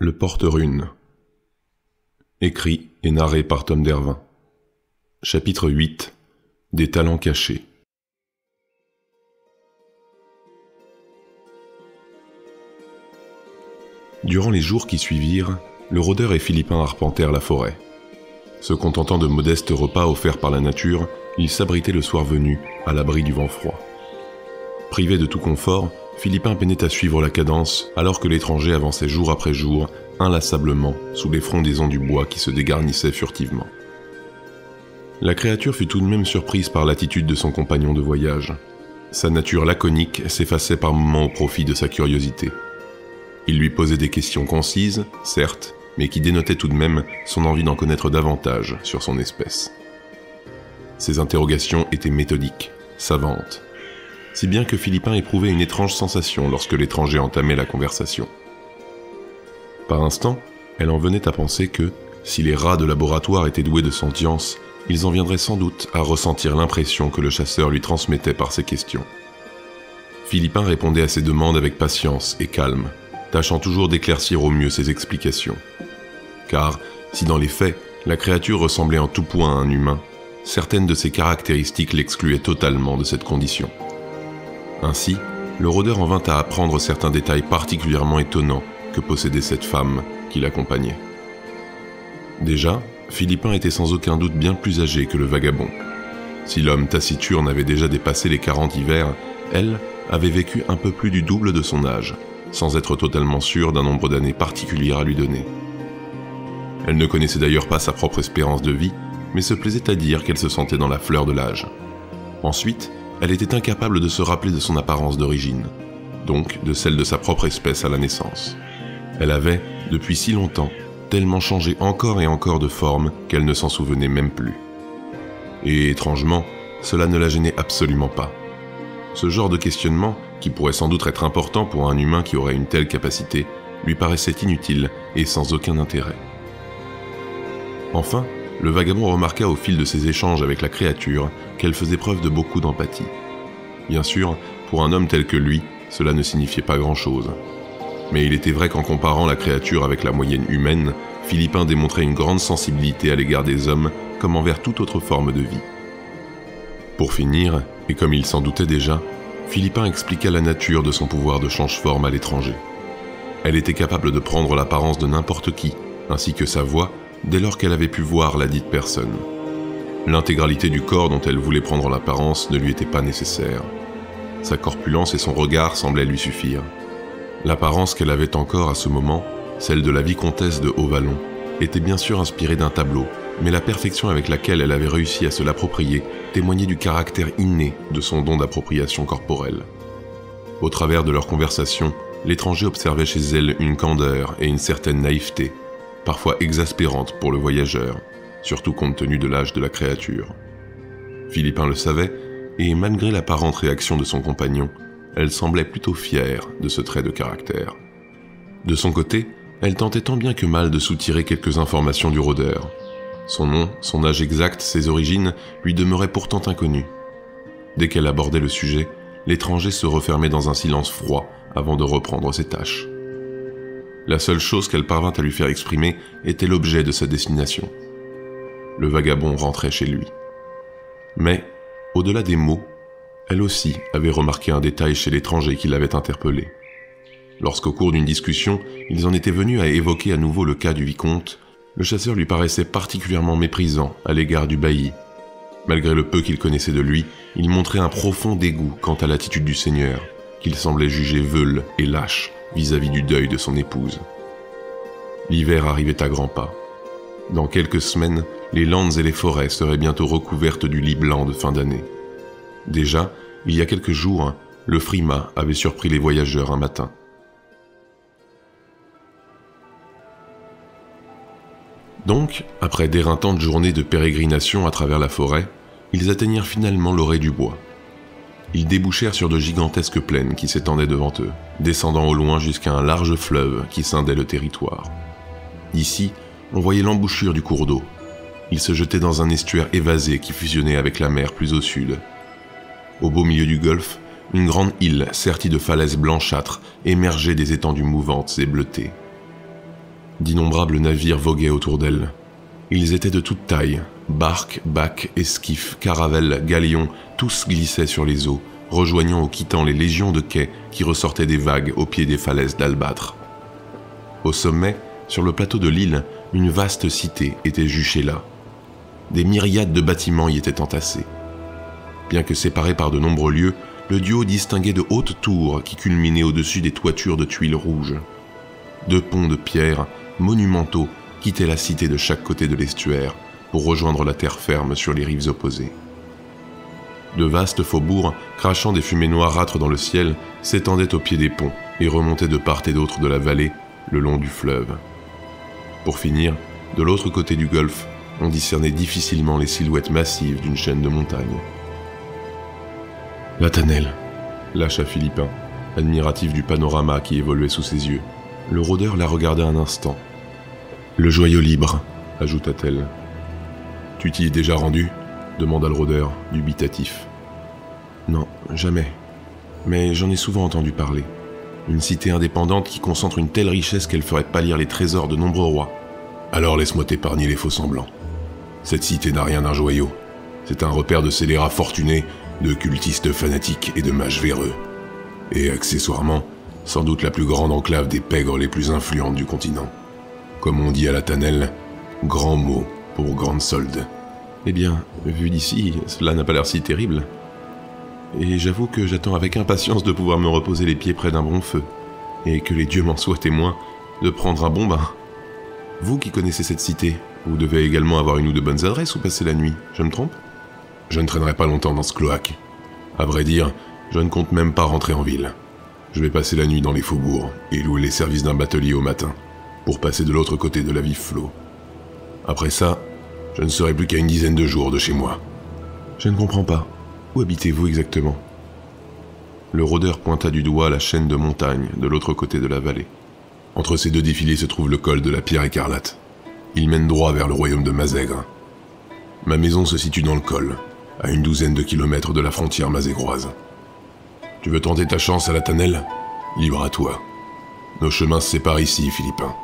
Le porte-rune. Écrit et narré par Tom Dervin. Chapitre 8. Des talents cachés. Durant les jours qui suivirent, le rôdeur et Philippin arpentèrent la forêt. Se contentant de modestes repas offerts par la nature, ils s'abritaient le soir venu, à l'abri du vent froid. Privé de tout confort, Philippin peinait à suivre la cadence, alors que l'étranger avançait jour après jour, inlassablement, sous les frondaisons du bois qui se dégarnissaient furtivement. La créature fut tout de même surprise par l'attitude de son compagnon de voyage. Sa nature laconique s'effaçait par moments au profit de sa curiosité. Il lui posait des questions concises, certes, mais qui dénotaient tout de même son envie d'en connaître davantage sur son espèce. Ces interrogations étaient méthodiques, savantes, si bien que Philippin éprouvait une étrange sensation lorsque l'étranger entamait la conversation. Par instants, elle en venait à penser que, si les rats de laboratoire étaient doués de sentience, ils en viendraient sans doute à ressentir l'impression que le chasseur lui transmettait par ses questions. Philippin répondait à ses demandes avec patience et calme, tâchant toujours d'éclaircir au mieux ses explications. Car, si dans les faits, la créature ressemblait en tout point à un humain, certaines de ses caractéristiques l'excluaient totalement de cette condition. Ainsi, le rôdeur en vint à apprendre certains détails particulièrement étonnants que possédait cette femme qui l'accompagnait. Déjà, Philippin était sans aucun doute bien plus âgé que le vagabond. Si l'homme taciturne avait déjà dépassé les 40 hivers, elle avait vécu un peu plus du double de son âge, sans être totalement sûre d'un nombre d'années particulier à lui donner. Elle ne connaissait d'ailleurs pas sa propre espérance de vie, mais se plaisait à dire qu'elle se sentait dans la fleur de l'âge. Ensuite, elle était incapable de se rappeler de son apparence d'origine, donc de celle de sa propre espèce à la naissance. Elle avait, depuis si longtemps, tellement changé encore et encore de forme qu'elle ne s'en souvenait même plus. Et étrangement, cela ne la gênait absolument pas. Ce genre de questionnement, qui pourrait sans doute être important pour un humain qui aurait une telle capacité, lui paraissait inutile et sans aucun intérêt. Enfin, le vagabond remarqua au fil de ses échanges avec la créature qu'elle faisait preuve de beaucoup d'empathie. Bien sûr, pour un homme tel que lui, cela ne signifiait pas grand-chose. Mais il était vrai qu'en comparant la créature avec la moyenne humaine, Philippin démontrait une grande sensibilité à l'égard des hommes comme envers toute autre forme de vie. Pour finir, et comme il s'en doutait déjà, Philippin expliqua la nature de son pouvoir de change-forme à l'étranger. Elle était capable de prendre l'apparence de n'importe qui, ainsi que sa voix, dès lors qu'elle avait pu voir la dite personne. L'intégralité du corps dont elle voulait prendre l'apparence ne lui était pas nécessaire. Sa corpulence et son regard semblaient lui suffire. L'apparence qu'elle avait encore à ce moment, celle de la vicomtesse de Haut-Vallon, était bien sûr inspirée d'un tableau, mais la perfection avec laquelle elle avait réussi à se l'approprier témoignait du caractère inné de son don d'appropriation corporelle. Au travers de leur conversation, l'étranger observait chez elle une candeur et une certaine naïveté, parfois exaspérante pour le voyageur, surtout compte tenu de l'âge de la créature. Philippin le savait, et malgré l'apparente réaction de son compagnon, elle semblait plutôt fière de ce trait de caractère. De son côté, elle tentait tant bien que mal de soutirer quelques informations du rôdeur. Son nom, son âge exact, ses origines lui demeuraient pourtant inconnus. Dès qu'elle abordait le sujet, l'étranger se refermait dans un silence froid avant de reprendre ses tâches. La seule chose qu'elle parvint à lui faire exprimer était l'objet de sa destination. Le vagabond rentrait chez lui. Mais, au-delà des mots, elle aussi avait remarqué un détail chez l'étranger qui l'avait interpellé. Lorsqu'au cours d'une discussion, ils en étaient venus à évoquer à nouveau le cas du vicomte, le chasseur lui paraissait particulièrement méprisant à l'égard du bailli. Malgré le peu qu'il connaissait de lui, il montrait un profond dégoût quant à l'attitude du seigneur, qu'il semblait juger veule et lâche vis-à-vis du deuil de son épouse. L'hiver arrivait à grands pas. Dans quelques semaines, les landes et les forêts seraient bientôt recouvertes du lit blanc de fin d'année. Déjà, il y a quelques jours, le frimas avait surpris les voyageurs un matin. Donc, après d'éreintantes journées de pérégrination à travers la forêt, ils atteignirent finalement l'orée du bois. Ils débouchèrent sur de gigantesques plaines qui s'étendaient devant eux, descendant au loin jusqu'à un large fleuve qui scindait le territoire. Ici, on voyait l'embouchure du cours d'eau. Il se jetait dans un estuaire évasé qui fusionnait avec la mer plus au sud. Au beau milieu du golfe, une grande île sertie de falaises blanchâtres émergeait des étendues mouvantes et bleutées. D'innombrables navires voguaient autour d'elle. Ils étaient de toute taille, barques, bacs, esquifs, caravelles, galions, tous glissaient sur les eaux, rejoignant ou quittant les légions de quais qui ressortaient des vagues au pied des falaises d'Albâtre. Au sommet, sur le plateau de l'île, une vaste cité était juchée là. Des myriades de bâtiments y étaient entassés. Bien que séparés par de nombreux lieux, le duo distinguait de hautes tours qui culminaient au-dessus des toitures de tuiles rouges. 2 ponts de pierre, monumentaux, quittaient la cité de chaque côté de l'estuaire pour rejoindre la terre ferme sur les rives opposées. De vastes faubourgs, crachant des fumées noirâtres dans le ciel, s'étendaient au pied des ponts et remontaient de part et d'autre de la vallée, le long du fleuve. Pour finir, de l'autre côté du golfe, on discernait difficilement les silhouettes massives d'une chaîne de montagnes. « La Tannelle !» lâcha Philippin, admiratif du panorama qui évoluait sous ses yeux. Le rôdeur la regarda un instant. « Le joyau libre !» ajouta-t-elle. « Tu t'y es déjà rendu ?» demanda le rôdeur, dubitatif. « Non, jamais. Mais j'en ai souvent entendu parler. Une cité indépendante qui concentre une telle richesse qu'elle ferait pâlir les trésors de nombreux rois. Alors laisse-moi t'épargner les faux-semblants. Cette cité n'a rien d'un joyau. C'est un repère de scélérats fortunés, de cultistes fanatiques et de mages véreux. Et accessoirement, sans doute la plus grande enclave des pègres les plus influentes du continent. Comme on dit à la Tannelle, grand mot pour grande solde. Eh bien, vu d'ici, cela n'a pas l'air si terrible. Et j'avoue que j'attends avec impatience de pouvoir me reposer les pieds près d'un bon feu, et que les dieux m'en soient témoins, de prendre un bon bain. Vous qui connaissez cette cité, vous devez également avoir une ou deux bonnes adresses où passer la nuit, je me trompe ? Je ne traînerai pas longtemps dans ce cloaque. À vrai dire, je ne compte même pas rentrer en ville. Je vais passer la nuit dans les faubourgs et louer les services d'un batelier au matin, pour passer de l'autre côté de la vif flot. Après ça, je ne serai plus qu'à une dizaine de jours de chez moi. Je ne comprends pas. Où habitez-vous exactement ? Le rôdeur pointa du doigt la chaîne de montagnes de l'autre côté de la vallée. Entre ces deux défilés se trouve le col de la Pierre Écarlate. Il mène droit vers le royaume de Mazègre. Ma maison se situe dans le col, à une douzaine de kilomètres de la frontière mazégroise. Tu veux tenter ta chance à la Tannelle ? Libre à toi. Nos chemins se séparent ici, Philippin.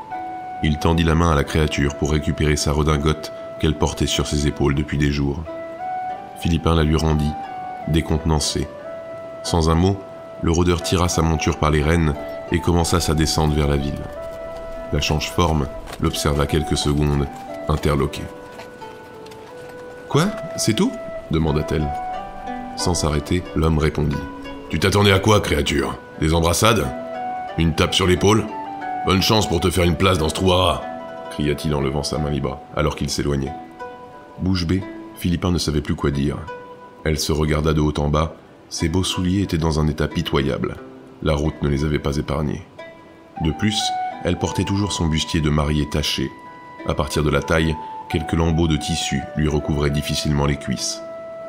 Il tendit la main à la créature pour récupérer sa redingote qu'elle portait sur ses épaules depuis des jours. Philippin la lui rendit, décontenancé. Sans un mot, le rôdeur tira sa monture par les rênes et commença sa descente vers la ville. La change-forme l'observa quelques secondes, interloquée. « Quoi ? C'est tout ? » demanda-t-elle. Sans s'arrêter, l'homme répondit. « Tu t'attendais à quoi, créature ? Des embrassades ? Une tape sur l'épaule ? Bonne chance pour te faire une place dans ce trou à rats !» cria-t-il en levant sa main libre, alors qu'il s'éloignait. Bouche bée, Philippin ne savait plus quoi dire. Elle se regarda de haut en bas. Ses beaux souliers étaient dans un état pitoyable. La route ne les avait pas épargnés. De plus, elle portait toujours son bustier de mariée taché. À partir de la taille, quelques lambeaux de tissu lui recouvraient difficilement les cuisses.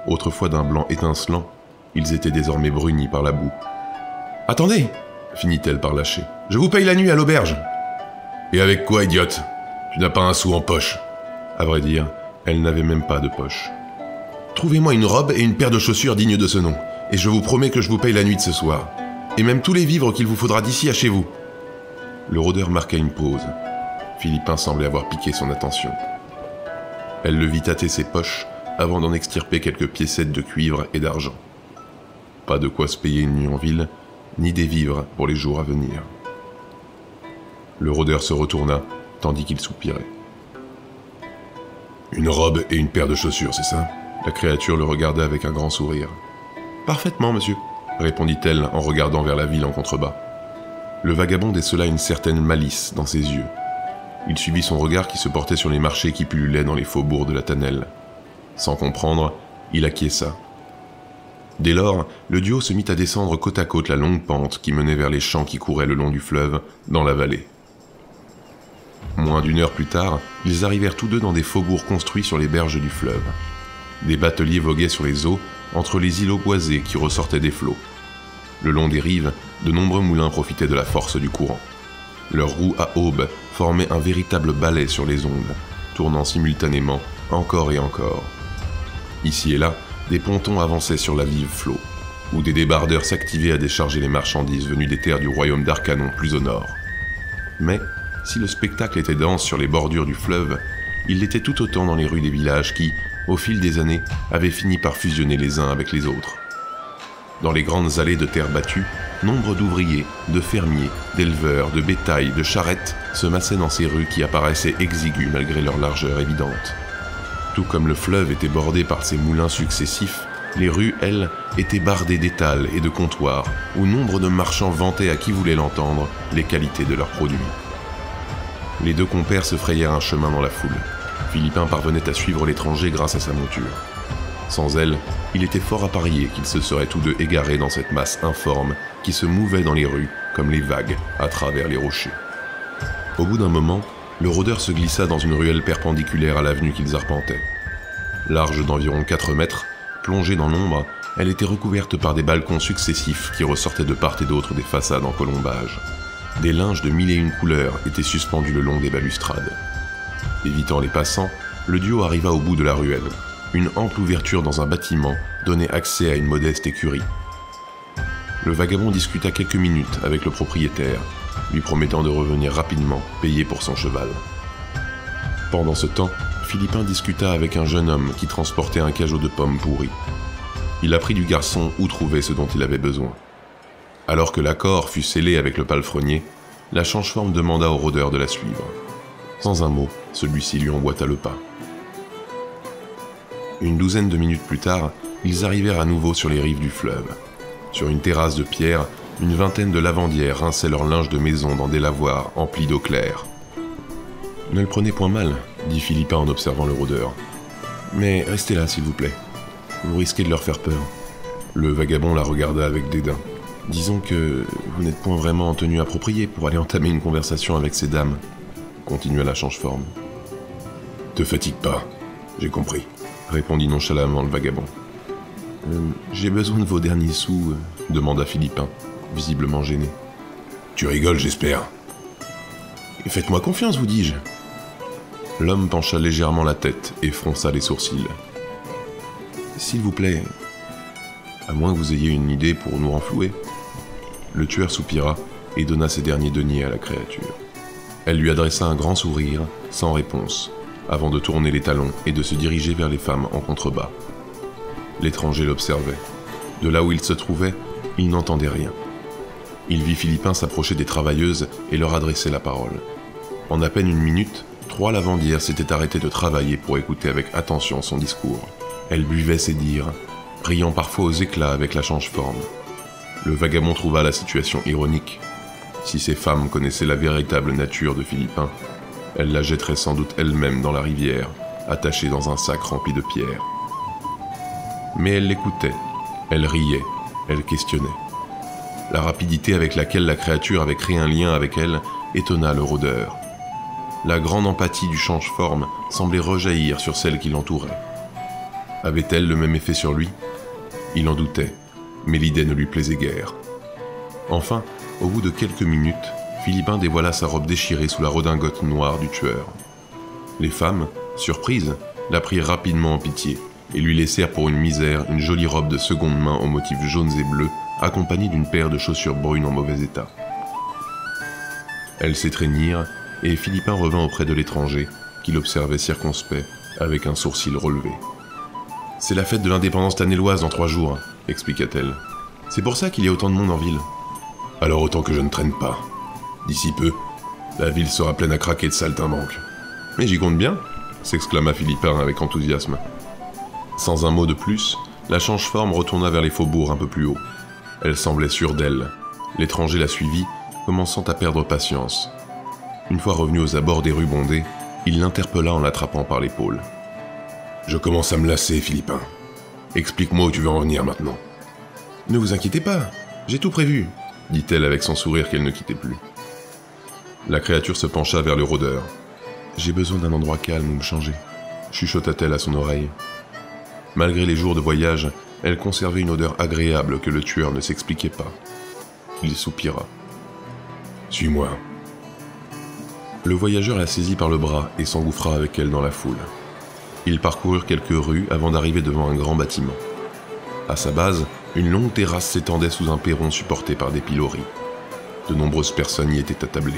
Autrefois d'un blanc étincelant, ils étaient désormais brunis par la boue. « Attendez !» finit-elle par lâcher. « Je vous paye la nuit à l'auberge !»« Et avec quoi, idiote ? Tu n'as pas un sou en poche !» À vrai dire, elle n'avait même pas de poche. « Trouvez-moi une robe et une paire de chaussures dignes de ce nom, et je vous promets que je vous paye la nuit de ce soir, et même tous les vivres qu'il vous faudra d'ici à chez vous. » Le rôdeur marqua une pause. Philippin semblait avoir piqué son attention. Elle le vit tâter ses poches avant d'en extirper quelques piécettes de cuivre et d'argent. Pas de quoi se payer une nuit en ville, ni des vivres pour les jours à venir. Le rôdeur se retourna, tandis qu'il soupirait. « Une robe et une paire de chaussures, c'est ça ?» La créature le regarda avec un grand sourire. « Parfaitement, monsieur », répondit-elle en regardant vers la ville en contrebas. Le vagabond décela une certaine malice dans ses yeux. Il suivit son regard qui se portait sur les marchés qui pullulaient dans les faubourgs de la Tannelle. Sans comprendre, il acquiesça. Dès lors, le duo se mit à descendre côte à côte la longue pente qui menait vers les champs qui couraient le long du fleuve, dans la vallée. Moins d'une heure plus tard, ils arrivèrent tous deux dans des faubourgs construits sur les berges du fleuve. Des bateliers voguaient sur les eaux, entre les îlots boisés qui ressortaient des flots. Le long des rives, de nombreux moulins profitaient de la force du courant. Leurs roues à aubes formaient un véritable balai sur les ondes, tournant simultanément encore et encore. Ici et là, des pontons avançaient sur la vive flot, où des débardeurs s'activaient à décharger les marchandises venues des terres du royaume d'Arcanon plus au nord. Mais, Si le spectacle était dense sur les bordures du fleuve, il l'était tout autant dans les rues des villages qui, au fil des années, avaient fini par fusionner les uns avec les autres. Dans les grandes allées de terre battue, nombre d'ouvriers, de fermiers, d'éleveurs, de bétail, de charrettes se massaient dans ces rues qui apparaissaient exiguës malgré leur largeur évidente. Tout comme le fleuve était bordé par ces moulins successifs, les rues, elles, étaient bardées d'étals et de comptoirs où nombre de marchands vantaient à qui voulait l'entendre les qualités de leurs produits. Les deux compères se frayèrent un chemin dans la foule. Philippin parvenait à suivre l'étranger grâce à sa monture. Sans elle, il était fort à parier qu'ils se seraient tous deux égarés dans cette masse informe qui se mouvait dans les rues comme les vagues à travers les rochers. Au bout d'un moment, le rôdeur se glissa dans une ruelle perpendiculaire à l'avenue qu'ils arpentaient. Large d'environ 4 mètres, plongée dans l'ombre, elle était recouverte par des balcons successifs qui ressortaient de part et d'autre des façades en colombage. Des linges de 1001 couleurs étaient suspendus le long des balustrades. Évitant les passants, le duo arriva au bout de la ruelle. Une ample ouverture dans un bâtiment donnait accès à une modeste écurie. Le vagabond discuta quelques minutes avec le propriétaire, lui promettant de revenir rapidement payer pour son cheval. Pendant ce temps, Philippin discuta avec un jeune homme qui transportait un cajot de pommes pourries. Il apprit du garçon où trouver ce dont il avait besoin. Alors que l'accord fut scellé avec le palefrenier, la change-forme demanda au rôdeur de la suivre. Sans un mot, celui-ci lui emboîta le pas. Une douzaine de minutes plus tard, ils arrivèrent à nouveau sur les rives du fleuve. Sur une terrasse de pierre, une vingtaine de lavandières rinçaient leur linge de maison dans des lavoirs emplis d'eau claire. « Ne le prenez point mal, » dit Philippin en observant le rôdeur. « Mais restez là, s'il vous plaît. Vous risquez de leur faire peur. » Le vagabond la regarda avec dédain. « Disons que vous n'êtes point vraiment en tenue appropriée pour aller entamer une conversation avec ces dames, » continua la change-forme. « Te fatigue pas, j'ai compris, » répondit nonchalamment le vagabond. « J'ai besoin de vos derniers sous, demanda Philippin, visiblement gêné. « Tu rigoles, j'espère. »« Faites-moi confiance, vous dis-je. » L'homme pencha légèrement la tête et fronça les sourcils. « S'il vous plaît, à moins que vous ayez une idée pour nous renflouer. » Le tueur soupira et donna ses derniers deniers à la créature. Elle lui adressa un grand sourire, sans réponse, avant de tourner les talons et de se diriger vers les femmes en contrebas. L'étranger l'observait. De là où il se trouvait, il n'entendait rien. Il vit Philippin s'approcher des travailleuses et leur adresser la parole. En à peine une minute, 3 lavandières s'étaient arrêtées de travailler pour écouter avec attention son discours. Elles buvaient ses dires, riant parfois aux éclats avec la change-forme. Le vagabond trouva la situation ironique. Si ces femmes connaissaient la véritable nature de Philippin, elles la jetteraient sans doute elles-mêmes dans la rivière, attachée dans un sac rempli de pierres. Mais elles l'écoutaient, elles riaient, elles questionnaient. La rapidité avec laquelle la créature avait créé un lien avec elle étonna le rôdeur. La grande empathie du change-forme semblait rejaillir sur celle qui l'entourait. Avait-elle le même effet sur lui ? Il en doutait, mais l'idée ne lui plaisait guère. Enfin, au bout de quelques minutes, Philippin dévoila sa robe déchirée sous la redingote noire du tueur. Les femmes, surprises, la prirent rapidement en pitié et lui laissèrent pour une misère une jolie robe de seconde main aux motifs jaunes et bleus, accompagnée d'une paire de chaussures brunes en mauvais état. Elles s'étreignirent et Philippin revint auprès de l'étranger, qui l'observait circonspect, avec un sourcil relevé. « C'est la fête de l'indépendance tanéloise dans 3 jours, » expliqua-t-elle. « C'est pour ça qu'il y a autant de monde en ville. »« Alors autant que je ne traîne pas. D'ici peu, la ville sera pleine à craquer de saltimbanques. »« Mais j'y compte bien !» s'exclama Philippin avec enthousiasme. Sans un mot de plus, la change-forme retourna vers les faubourgs un peu plus haut. Elle semblait sûre d'elle. L'étranger la suivit, commençant à perdre patience. Une fois revenu aux abords des rues bondées, il l'interpella en l'attrapant par l'épaule. « Je commence à me lasser, Philippin. Explique-moi où tu veux en venir maintenant. »« Ne vous inquiétez pas, j'ai tout prévu, » dit-elle avec son sourire qu'elle ne quittait plus. La créature se pencha vers le rôdeur. « J'ai besoin d'un endroit calme où me changer, » chuchota-t-elle à son oreille. Malgré les jours de voyage, elle conservait une odeur agréable que le tueur ne s'expliquait pas. Il soupira. « Suis-moi. » Le voyageur la saisit par le bras et s'engouffra avec elle dans la foule. Ils parcoururent quelques rues avant d'arriver devant un grand bâtiment. À sa base, une longue terrasse s'étendait sous un perron supporté par des piloris. De nombreuses personnes y étaient attablées.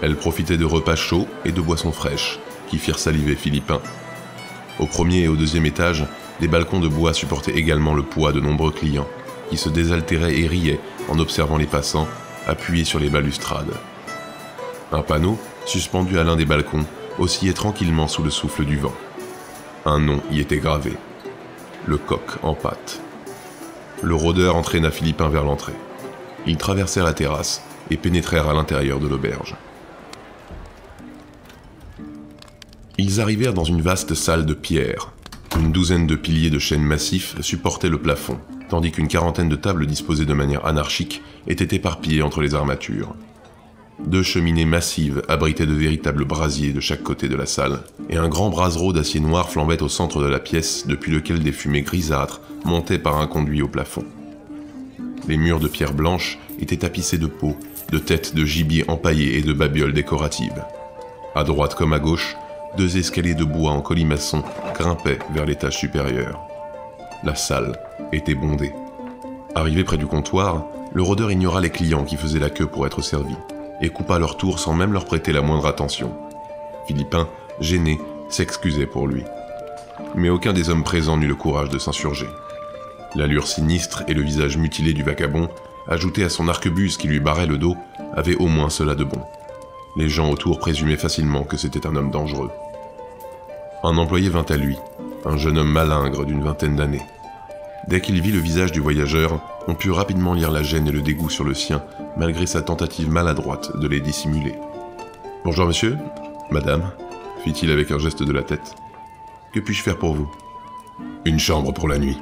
Elle profitait de repas chauds et de boissons fraîches, qui firent saliver Philippin. Au premier et au deuxième étage, des balcons de bois supportaient également le poids de nombreux clients, qui se désaltéraient et riaient en observant les passants, appuyés sur les balustrades. Un panneau, suspendu à l'un des balcons, oscillait tranquillement sous le souffle du vent. Un nom y était gravé. Le coq en pâte. Le rôdeur entraîna Philippin vers l'entrée. Ils traversèrent la terrasse et pénétrèrent à l'intérieur de l'auberge. Ils arrivèrent dans une vaste salle de pierre. Une douzaine de piliers de chêne massif supportaient le plafond, tandis qu'une quarantaine de tables disposées de manière anarchique étaient éparpillées entre les armatures. 2 cheminées massives abritaient de véritables brasiers de chaque côté de la salle, et un grand brasero d'acier noir flambait au centre de la pièce, depuis lequel des fumées grisâtres montaient par un conduit au plafond. Les murs de pierre blanche étaient tapissés de peaux, de têtes de gibier empaillées et de babioles décoratives. À droite comme à gauche, 2 escaliers de bois en colimaçon grimpaient vers l'étage supérieur. La salle était bondée. Arrivé près du comptoir, le rôdeur ignora les clients qui faisaient la queue pour être servis, et coupa leur tour sans même leur prêter la moindre attention. Philippin, gêné, s'excusait pour lui. Mais aucun des hommes présents n'eut le courage de s'insurger. L'allure sinistre et le visage mutilé du vagabond, ajouté à son arquebuse qui lui barrait le dos, avaient au moins cela de bon. Les gens autour présumaient facilement que c'était un homme dangereux. Un employé vint à lui, un jeune homme malingre d'une vingtaine d'années. Dès qu'il vit le visage du voyageur, on put rapidement lire la gêne et le dégoût sur le sien, malgré sa tentative maladroite de les dissimuler. « Bonjour monsieur, madame », fit-il avec un geste de la tête. « Que puis-je faire pour vous ?»« Une chambre pour la nuit. »«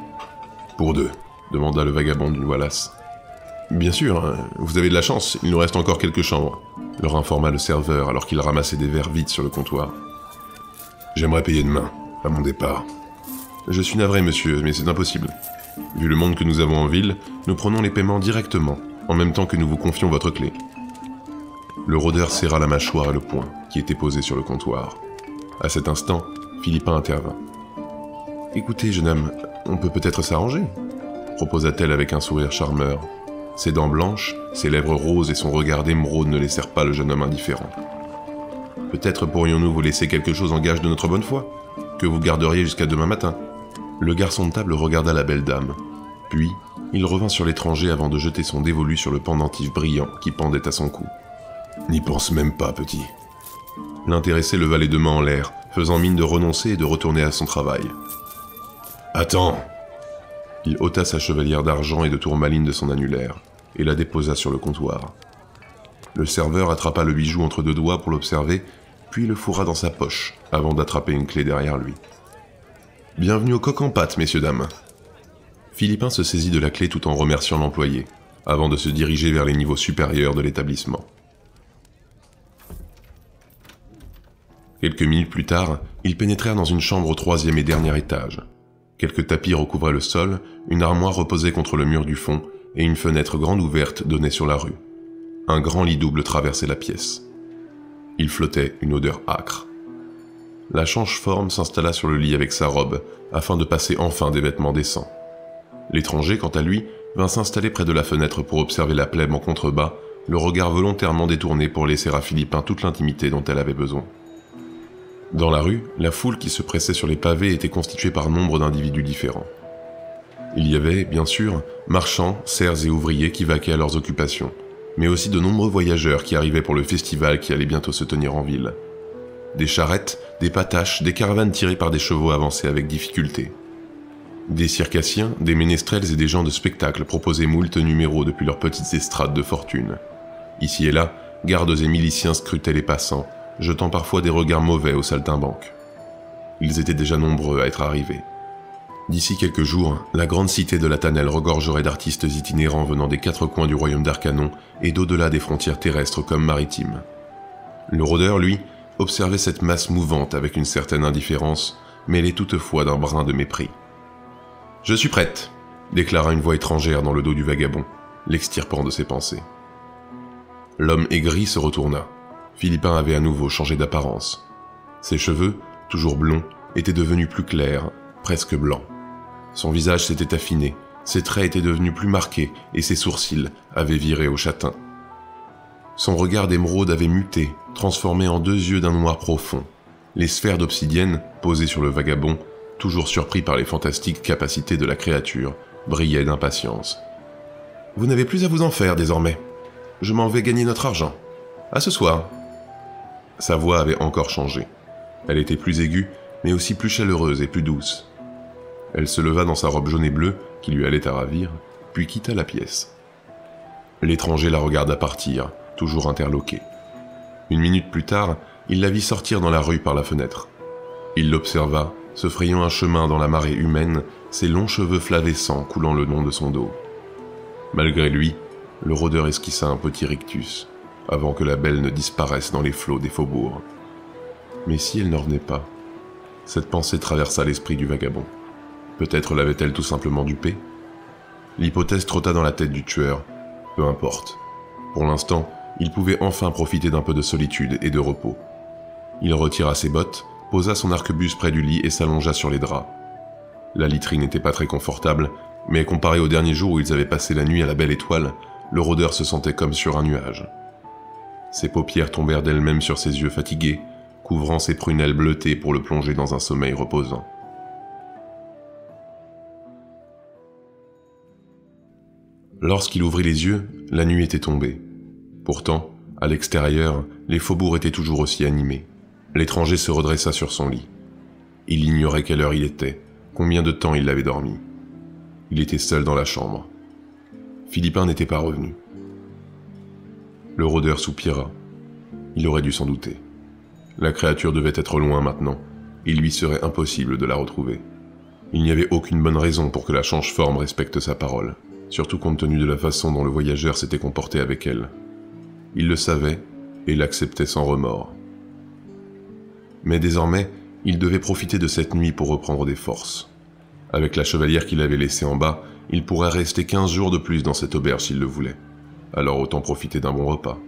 Pour 2 », demanda le vagabond d'une voix lasse. « Bien sûr, vous avez de la chance, il nous reste encore quelques chambres », leur informa le serveur alors qu'il ramassait des verres vides sur le comptoir. « J'aimerais payer demain, à mon départ. »« Je suis navré monsieur, mais c'est impossible. Vu le monde que nous avons en ville, nous prenons les paiements directement, en même temps que nous vous confions votre clé. » Le rôdeur serra la mâchoire et le poing, qui étaient posés sur le comptoir. À cet instant, Philippin intervint. « Écoutez, jeune homme, on peut peut-être s'arranger » proposa-t-elle avec un sourire charmeur. Ses dents blanches, ses lèvres roses et son regard d'émeraude ne laissèrent pas le jeune homme indifférent. « Peut-être pourrions-nous vous laisser quelque chose en gage de notre bonne foi, que vous garderiez jusqu'à demain matin. » Le garçon de table regarda la belle dame. Puis, il revint sur l'étranger avant de jeter son dévolu sur le pendentif brillant qui pendait à son cou. « N'y pense même pas, petit. » L'intéressé leva les 2 mains en l'air, faisant mine de renoncer et de retourner à son travail. « Attends !» Il ôta sa chevalière d'argent et de tourmaline de son annulaire, et la déposa sur le comptoir. Le serveur attrapa le bijou entre 2 doigts pour l'observer, puis le fourra dans sa poche, avant d'attraper une clé derrière lui. « Bienvenue au coq en pâte, messieurs, dames. » Philippin se saisit de la clé tout en remerciant l'employé, avant de se diriger vers les niveaux supérieurs de l'établissement. Quelques minutes plus tard, ils pénétrèrent dans une chambre au 3e et dernier étage. Quelques tapis recouvraient le sol, une armoire reposait contre le mur du fond, et une fenêtre grande ouverte donnait sur la rue. Un grand lit double traversait la pièce. Il flottait une odeur âcre. La change-forme s'installa sur le lit avec sa robe, afin de passer enfin des vêtements décents. L'étranger, quant à lui, vint s'installer près de la fenêtre pour observer la plèbe en contrebas, le regard volontairement détourné pour laisser à Philippin toute l'intimité dont elle avait besoin. Dans la rue, la foule qui se pressait sur les pavés était constituée par nombre d'individus différents. Il y avait, bien sûr, marchands, serfs et ouvriers qui vaquaient à leurs occupations, mais aussi de nombreux voyageurs qui arrivaient pour le festival qui allait bientôt se tenir en ville. Des charrettes, des pataches, des caravanes tirées par des chevaux avançaient avec difficulté. Des circassiens, des ménestrels et des gens de spectacle proposaient moult numéros depuis leurs petites estrades de fortune. Ici et là, gardes et miliciens scrutaient les passants, jetant parfois des regards mauvais aux saltimbanques. Ils étaient déjà nombreux à être arrivés. D'ici quelques jours, la grande cité de la Tannelle regorgerait d'artistes itinérants venant des 4 coins du royaume d'Arcanon et d'au-delà des frontières terrestres comme maritimes. Le rôdeur, lui, observait cette masse mouvante avec une certaine indifférence, mêlée toutefois d'un brin de mépris. « Je suis prête !» déclara une voix étrangère dans le dos du vagabond, l'extirpant de ses pensées. L'homme aigri se retourna. Philippin avait à nouveau changé d'apparence. Ses cheveux, toujours blonds, étaient devenus plus clairs, presque blancs. Son visage s'était affiné, ses traits étaient devenus plus marqués et ses sourcils avaient viré au châtain. Son regard d'émeraude avait muté, transformé en 2 yeux d'un noir profond. Les sphères d'obsidienne, posées sur le vagabond, toujours surpris par les fantastiques capacités de la créature, brillaient d'impatience. « Vous n'avez plus à vous en faire désormais. Je m'en vais gagner notre argent. À ce soir. » Sa voix avait encore changé. Elle était plus aiguë, mais aussi plus chaleureuse et plus douce. Elle se leva dans sa robe jaune et bleue, qui lui allait à ravir, puis quitta la pièce. L'étranger la regarda partir, toujours interloqué. 1 minute plus tard, il la vit sortir dans la rue par la fenêtre. Il l'observa, se frayant un chemin dans la marée humaine, ses longs cheveux flavescents coulant le long de son dos. Malgré lui, le rôdeur esquissa un petit rictus, avant que la belle ne disparaisse dans les flots des faubourgs. Mais si elle n'en revenait pas? Cette pensée traversa l'esprit du vagabond. Peut-être l'avait-elle tout simplement dupé? L'hypothèse trotta dans la tête du tueur. Peu importe. Pour l'instant, il pouvait enfin profiter d'un peu de solitude et de repos. Il retira ses bottes, posa son arquebuse près du lit et s'allongea sur les draps. La literie n'était pas très confortable, mais comparé au dernier jour où ils avaient passé la nuit à la belle étoile, le rôdeur se sentait comme sur un nuage. Ses paupières tombèrent d'elles-mêmes sur ses yeux fatigués, couvrant ses prunelles bleutées pour le plonger dans un sommeil reposant. Lorsqu'il ouvrit les yeux, la nuit était tombée. Pourtant, à l'extérieur, les faubourgs étaient toujours aussi animés. L'étranger se redressa sur son lit. Il ignorait quelle heure il était, combien de temps il avait dormi. Il était seul dans la chambre. Philippin n'était pas revenu. Le rôdeur soupira. Il aurait dû s'en douter. La créature devait être loin maintenant. Il lui serait impossible de la retrouver. Il n'y avait aucune bonne raison pour que la change-forme respecte sa parole, surtout compte tenu de la façon dont le voyageur s'était comporté avec elle. Il le savait et l'acceptait sans remords. Mais désormais, il devait profiter de cette nuit pour reprendre des forces. Avec la chevalière qu'il avait laissée en bas, il pourrait rester 15 jours de plus dans cette auberge s'il le voulait. Alors autant profiter d'un bon repas.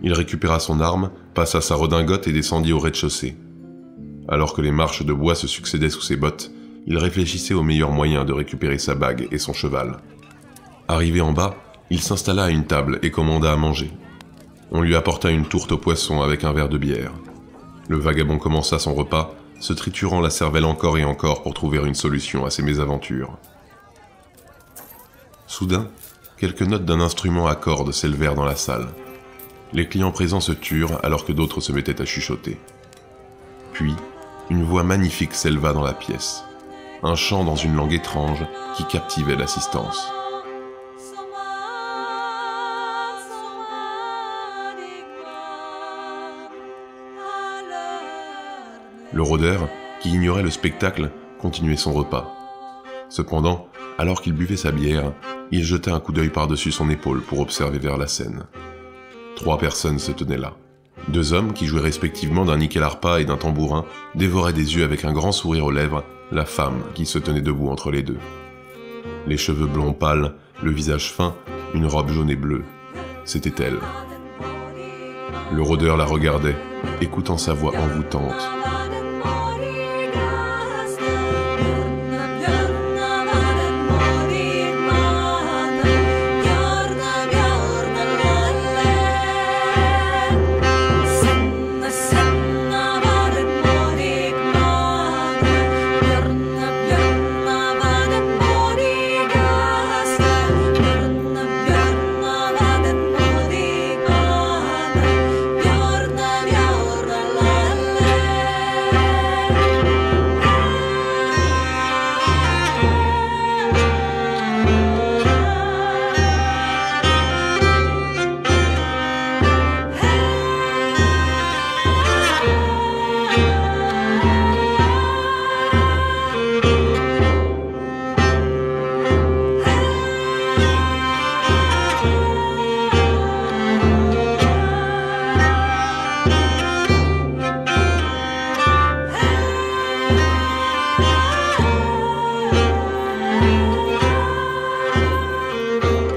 Il récupéra son arme, passa sa redingote et descendit au rez-de-chaussée. Alors que les marches de bois se succédaient sous ses bottes, il réfléchissait au meilleur moyen de récupérer sa bague et son cheval. Arrivé en bas, il s'installa à une table et commanda à manger. On lui apporta une tourte au poisson avec un verre de bière. Le vagabond commença son repas, se triturant la cervelle encore et encore pour trouver une solution à ses mésaventures. Soudain, quelques notes d'un instrument à cordes s'élevèrent dans la salle. Les clients présents se turent alors que d'autres se mettaient à chuchoter. Puis, une voix magnifique s'éleva dans la pièce. Un chant dans une langue étrange qui captivait l'assistance. Le rôdeur, qui ignorait le spectacle, continuait son repas. Cependant, alors qu'il buvait sa bière, il jeta un coup d'œil par-dessus son épaule pour observer vers la scène. 3 personnes se tenaient là. 2 hommes qui jouaient respectivement d'un nickel harpa et d'un tambourin dévoraient des yeux avec un grand sourire aux lèvres la femme qui se tenait debout entre les deux. Les cheveux blonds pâles, le visage fin, une robe jaune et bleue. C'était elle. Le rôdeur la regardait, écoutant sa voix envoûtante.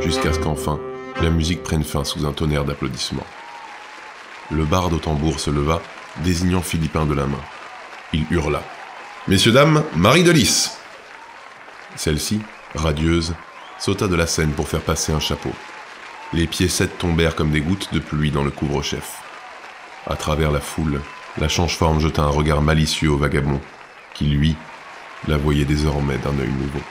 Jusqu'à ce qu'enfin, la musique prenne fin sous un tonnerre d'applaudissements. Le barde au tambour se leva, désignant Philippin de la main. Il hurla. « Messieurs, dames, Marie de Lys !» Celle-ci, radieuse, sauta de la scène pour faire passer un chapeau. Les piécettes tombèrent comme des gouttes de pluie dans le couvre-chef. À travers la foule, la change-forme jeta un regard malicieux au vagabond, qui, lui, la voyait désormais d'un œil nouveau.